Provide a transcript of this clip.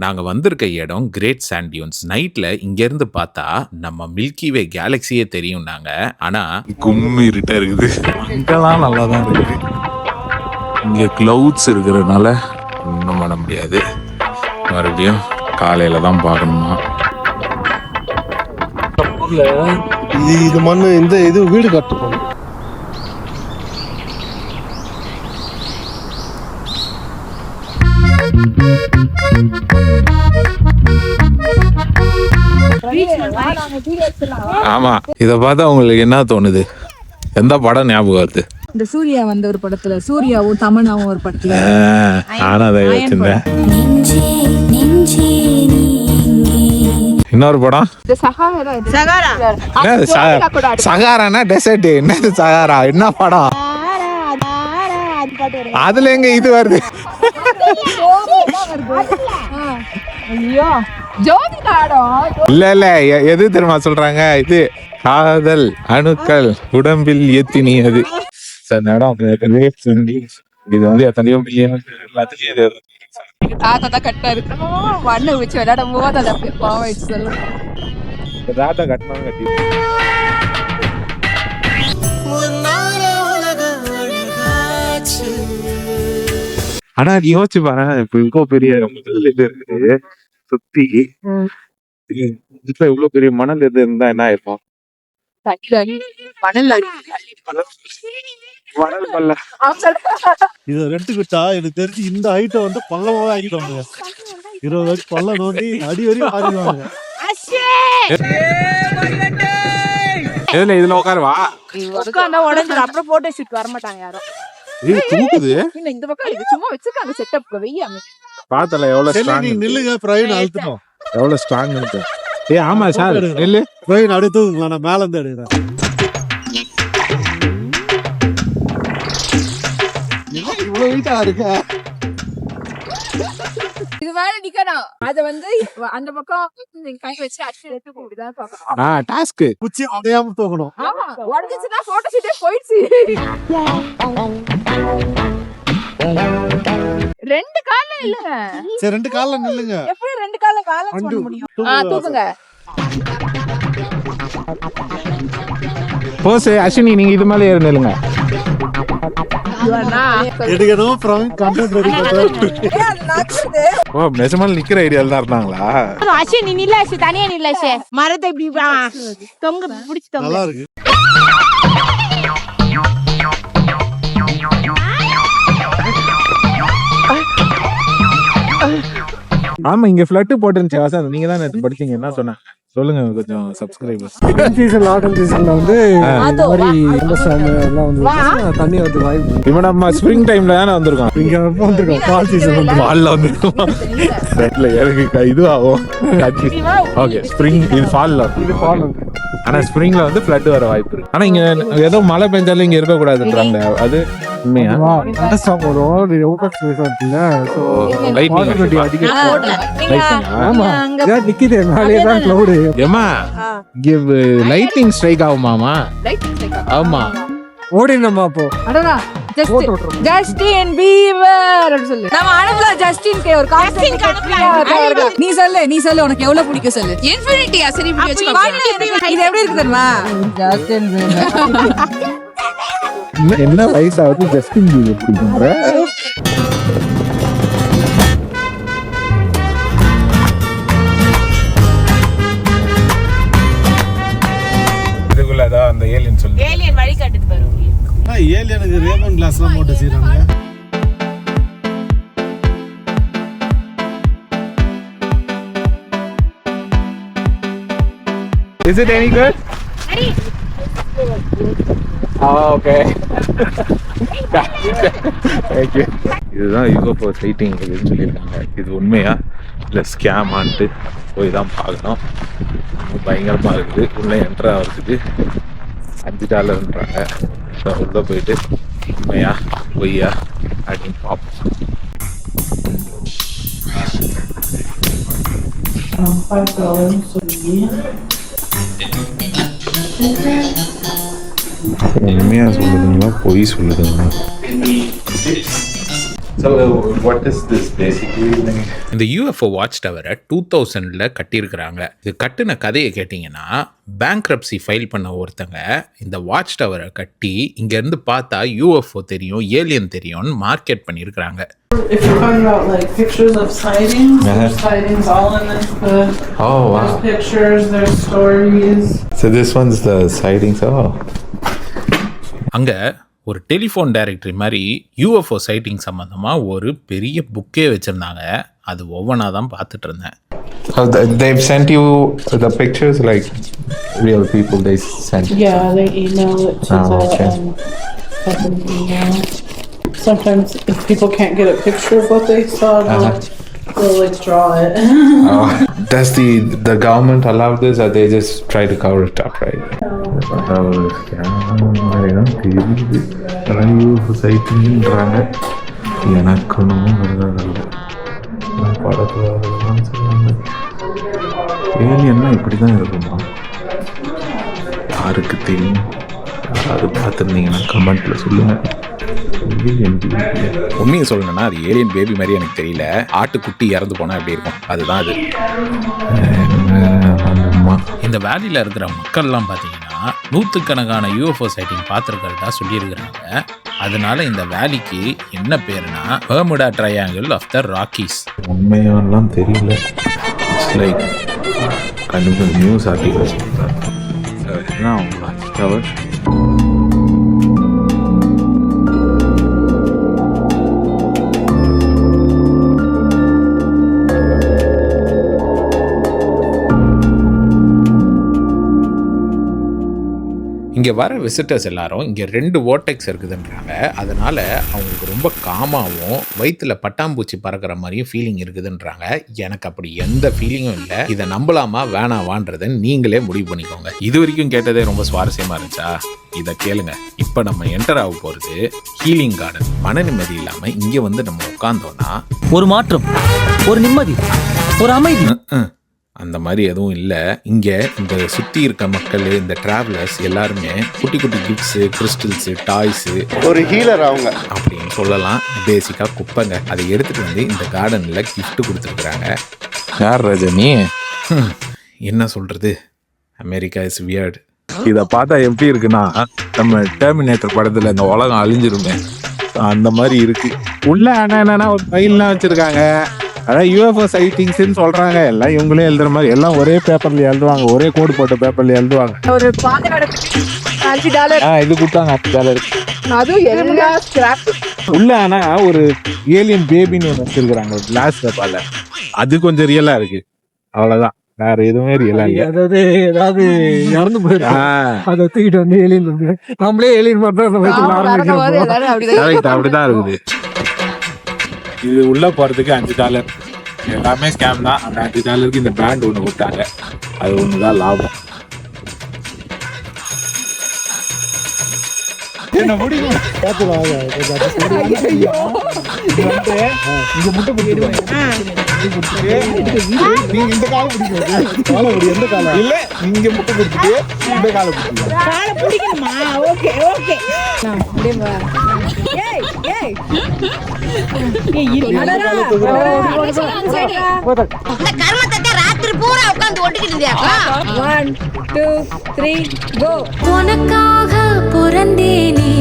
நாங்க வந்திருக்க இடம் கிரேட் சாண்ட் டியூன்ஸ். நைட்ல இங்க இருந்து பார்த்தா நம்ம மில்கி வே கேலக்சியே தெரியும். நாங்க ஆனா கும்மி இருட்டா இருக்குது. அங்கெல்லாம் நல்லா தான் இருக்குது. இங்க கிளவுட்ஸ் இருக்கிறதுனால ஒன்றும் பண்ண முடியாது. மறுபடியும் காலையில தான் பார்க்கணுமா. இது மண்ணு இந்த இது வீடு கட்டணும். ஆமா, இத பார்த்தா உங்களுக்கு என்ன தோணுது? எந்த படம் ஞாபகம் வருது? இந்த சூர்யா வந்த ஒரு படத்துல சூர்யாவும் தமனாவும் ஒரு படத்துல நானும் அதை வச்சிருந்தேன். இன்னொரு படம் சகாரானா டெசர்ட். என்னது சகாரா? என்ன படம்? அதுல எங்க இது வருது? இல்ல இல்ல, எது தெரியுமா சொல்றாங்க? இது காதல் அணுக்கள் உடம்பில் எத்தினியது. இது வந்து எத்தனையோ மில்லியன் தாத்தா தான் கட்டா இருக்கு. மண்ணை வச்சு விளையாடும் போது அதை அப்படியே பாவாயிடுச்சு சொல்லுங்க. தாத்தா கட்டினாலும் கட்டி. ஆனா நீ யோசிச்சு பாரு, இப்ப இவ்வளவு பெரிய முதல் இது இருக்குது சுத்தி, இதுல இவ்வளவு பெரிய மணல் இது இருந்தா என்ன ஆயிருக்கும்? இதை ரெண்டுக்கிட்டா எனக்கு தெரிஞ்சு இந்த ஹைட்டை வந்து பள்ளமாவே ஆக்கிடுவாங்க. 20 அடி பள்ளம் நோண்டி அடி வரையும் ஆடிடுவாங்க. இதுல உட்காருவா உடஞ்சிடும். அப்புறம் போட்டோ ஷூட் வர மாட்டாங்க யாரும். இது தூக்குது. இந்த பக்கம் இது சும்மா வச்சிருக்காங்க செட்டப் வெய்யாம. பார்த்தல எவ்வளவு ஸ்ட்ராங். நில்லுங்க பிரவீன், அழுத்தணும். எவ்வளவு ஸ்ட்ராங் இருக்கு. ஆமா சார், நில்லு பிரவீன், அப்படியே தூக்குங்களா, நான் மேல இருந்து எடுக்கிறேன். இவ்வளவு வீட்டா இருக்க. இது மேல நிக்கணும். அத வந்து அந்த பக்கம் நீங்க கை வச்சு அடிச்சு எடுத்து கூடிதான் பார்க்கணும். டாஸ்க் குச்சி உடையாம தூக்கணும். ஆமா, உடைஞ்சிச்சுனா போட்டோ ஷூட்டே போயிடுச்சு. ரெண்டு கால்ல இல்லங்க. சரி, ரெண்டு கால்ல நில்லுங்க. எப்படி ரெண்டு கால்ல பேலன்ஸ் பண்ண முடியும்? தூக்குங்க. போஸ் அஸ்வினி, நீங்க இது மேல ஏறி நில்லுங்க. எடுக்கணும் பிரவீன், கண்டென்ட் ரெடி பண்றாரு. ஓ, நிஜமால நிக்கிற ஐடியால தான் இருந்தாங்களா? அஸ்வினி நில்ல, அஸ்வினி தனியா நில்ல, அஸ்வினி மரத்தை இப்படி தொங்க பிடிச்சு தொங்க. நல்லா இருக்கு. ஆமா, இங்க ஃப்ளட் போட்டுருந்துச்சு. வாசன், நீங்க தான் நேத்து படிச்சீங்க. என்ன சொன்ன சொல்லுங்க கொஞ்சம். சப்ஸ்கிரைபர்ஸ் சீசன் ஆட்டம் சீசன்ல வந்து இந்த மாதிரி எல்லாம் வந்து தண்ணி வந்து வாய்ப்பு. இப்போ நம்ம ஸ்ப்ரிங் டைம்ல தானே வந்திருக்கோம். இங்க வந்திருக்கோம். ஃபால் சீசன் வந்து ஃபால்ல வந்திருக்கோம். ரெட்ல எனக்கு இது ஆகும். ஓகே, ஸ்ப்ரிங் இது ஃபால்ல. இது ஃபால் வந்து. ஆனா ஸ்ப்ரிங்ல வந்து ஃப்ளட் வர வாய்ப்பு இருக்கு. ஆனா இங்க ஏதோ மழை பெஞ்சாலும் இங்க இருக்க கூடாதுன்றாங்க. அது உண்மையா? அண்டர்ஸ்டாண்ட் பண்ணுவோம். இது ஓபக்ஸ் இருக்குல்ல, சோ லைட்டிங் அதிக. ஆமா, இங்க நிக்குது மேலே தான் கிளவுட். ஏமா கிவ் லைட்டிங் ஸ்ட்ரைக் ஆகுமாமா? ஆமா, ஓடினோமா அப்போ. அடடா, ஜஸ்டின் பீவர் அப்படி சொல்லு. நம்ம அனுப்பல ஜஸ்டின் கே ஒரு காஸ்டின் கனப்ல. நீ சொல்லு உனக்கு எவ்வளவு பிடிக்கும் சொல்லு. இன்ஃபினிட்டியா? சரி, இப்படி வெச்சுக்கோ. இது எப்படி இருக்கு தெரியுமா? Justin fever. என்ன வயசாவது ஜஸ்டின் பீவர் பிடிக்கும்ற? இதுக்குள்ளதான் அந்த ஏலியன் சொல்லு. ஏலியன் வழி காட்டுது பாரு. ஏலியனுக்கு ரேமன் கிளாஸ்லாம் போட்டு வச்சிருக்காங்க. Is it any good? Okay. Thank you. இதுதான் யூஎஃப்ஓ சைட்டிங் இதுன்னு சொல்லியிருக்காங்க. இது உண்மையா இல்லை ஸ்கேமான்ட்டு போய் தான் பார்க்கணும். பயங்கரமாக இருக்குது. உள்ளே என்ட்ரு ஆகிறதுக்கு $5ன்றாங்க. ஸோ உள்ளே போயிட்டு உண்மையா பொய்யா அப்படின்னு பார்ப்போம். உண்மையாக சொல்லுதுங்களா பொய் சொல்லுதுங்களா? So So what is this basically? இந்த UFO வாட்ச் டவரை 2000ல கட்டியிருக்கிறாங்க. இது கட்டின கதையை கேட்டிங்கன்னா பேங்க்ரப்சி ஃபைல் பண்ண ஒருத்தங்க இந்த வாட்ச் டவரை கட்டி இங்கேருந்து பார்த்தா UFO தெரியும், ஏலியன் தெரியும்னு மார்க்கெட் பண்ணியிருக்கிறாங்க. If you're talking about like pictures of sightings, there's sightings all in this book. Oh wow. There's pictures, there's stories. So this one's the sightings. Oh. அங்க ஒரு டெலிஃபோன் டைரக்டரி மாதிரி UFO sighting சம்மந்தமாக ஒரு பெரிய புக்கே வச்சுருந்தாங்க. அது ஒவ்வொன்றா தான் பார்த்துட்டு இருந்தேன். So they've sent you the pictures, like real people they sent. Yeah, they email it to Oh, okay. company email. Sometimes if people can't get a picture of what they saw, they'll like draw it. Oh. Does the government allow this, or they just try to cover it up, right? ஏலியன்னா இப்படி தான் இருக்குமா? யாருக்கு தெரியும்? யாராவது பார்த்துருந்தீங்கன்னா கமெண்ட்ல சொல்லுங்க. உண்மையை சொல்லணும்னா அது ஏலியன் பேபி மாதிரி எனக்கு தெரியல. ஆட்டுக்குட்டி இறந்து போனால் எப்படி இருக்கும், அதுதான் அது. இந்த வேலியில் இருக்கிற மக்கள்லாம் பார்த்தீங்கன்னா நூற்றுக்கணக்கான UFO சைட்டிங் பார்த்துருக்கிறதா சொல்லியிருக்கிறாங்க. அதனால இந்த வேலிக்கு என்ன பேருனா Bermuda triangle of the Rockies. உண்மையாலாம் தெரியல. இட்ஸ் லைக் கண்டிப்பாக நியூஸ் ஆர்டிகல்ஸ். இங்கே வர விசிட்டர்ஸ் எல்லாரும் இங்கே 2 வோர்டெக்ஸ் இருக்குதுன்றாங்க. அதனால் அவங்களுக்கு ரொம்ப காமாகவும் வயிற்றில் பட்டாம்பூச்சி பறக்கிற மாதிரியும் ஃபீலிங் இருக்குதுன்றாங்க. எனக்கு அப்படி எந்த ஃபீலிங்கும் இல்லை. இதை நம்பலாமா வேணாவான்றதை நீங்களே முடிவு பண்ணிக்கோங்க. இது வரைக்கும் கேட்டதே ரொம்ப சுவாரஸ்யமாக இருந்துச்சா? இதை கேளுங்க. இப்போ நம்ம என்டர் ஆக போகிறது ஹீலிங் கார்டன். மன நிம்மதி இல்லாமல் இங்கே வந்து நம்ம உட்காந்தோன்னா ஒரு மாற்றம், ஒரு நிம்மதி, ஒரு அமைதி. அந்த மாதிரி எதுவும் இல்லை. இங்கே இந்த சுற்றி இருக்க மக்கள், இந்த ட்ராவலர்ஸ் எல்லாருமே குட்டி குட்டி கிஃப்ட்ஸு, கிறிஸ்டல்ஸு, டாய்ஸு, ஒரு ஹீலர் அவங்க அப்படின்னு சொல்லலாம். பேசிக்காக குப்பைங்க. அதை எடுத்துகிட்டு வந்து இந்த கார்டனில் கிஃப்ட் கொடுத்துருக்குறாங்க. யார் ரஜினி? என்ன சொல்கிறது, அமெரிக்கா இஸ் வியர்ட். இதை பார்த்தா எப்படி இருக்குன்னா நம்ம டெர்மினேட்டர் படத்தில் இந்த உலகம் அழிஞ்சிருமே அந்த மாதிரி இருக்கு. உள்ள என்னன்னா ஒரு ஃபைல்லாம் வச்சுருக்காங்க. அதான் UFO சைட்டிங்ஸ்ன்னு சொல்றாங்க. எல்லாம் இவங்களே எழுதுற மாதிரி, எல்லாம் ஒரே பேப்பர்ல எழுதுவாங்க, ஒரே கோடு போட்ட பேப்பர்ல எழுதுவாங்க. ஒரு $5 இது கொடுத்தாங்க $5. உள்ள ஆனா ஒரு ஏலியன் பேபின்னு ஒன்று வச்சிருக்காங்க கிளாஸ் பேப்பர்ல. அது கொஞ்சம் ரியலா இருக்கு, அவ்வளவுதான். வேற எதுவுமே ரியலா இல்ல. அதாவது ஏதாவது இறந்து போயிடும், அதை தூக்கிட்டு வந்து ஏலியன் நம்மளே ஏலியன் அப்படிதான் இருக்குது. இது உள்ள போறதுக்கு $5. எல்லாமே ஸ்கேம் தான். அந்த $5க்கு இந்த பேண்ட் ஒன்று கொடுத்தாங்க, அது ஒண்ணுதான் லாபம். என்ன முடியும் இங்க முட்டை பிடிக்கும். நீங்க இந்த காலம் பிடிக்கும், எந்த காலம் இல்ல, இங்க முட்டை பிடிச்சிட்டு இந்த காலம் பிடிக்கணுமா? Okay okay. ராத்திரி பூரா உட்கார்ந்து ஒட்டிக்கிட்டு 1 2 3 கோ. உனக்காக பிறந்தேனே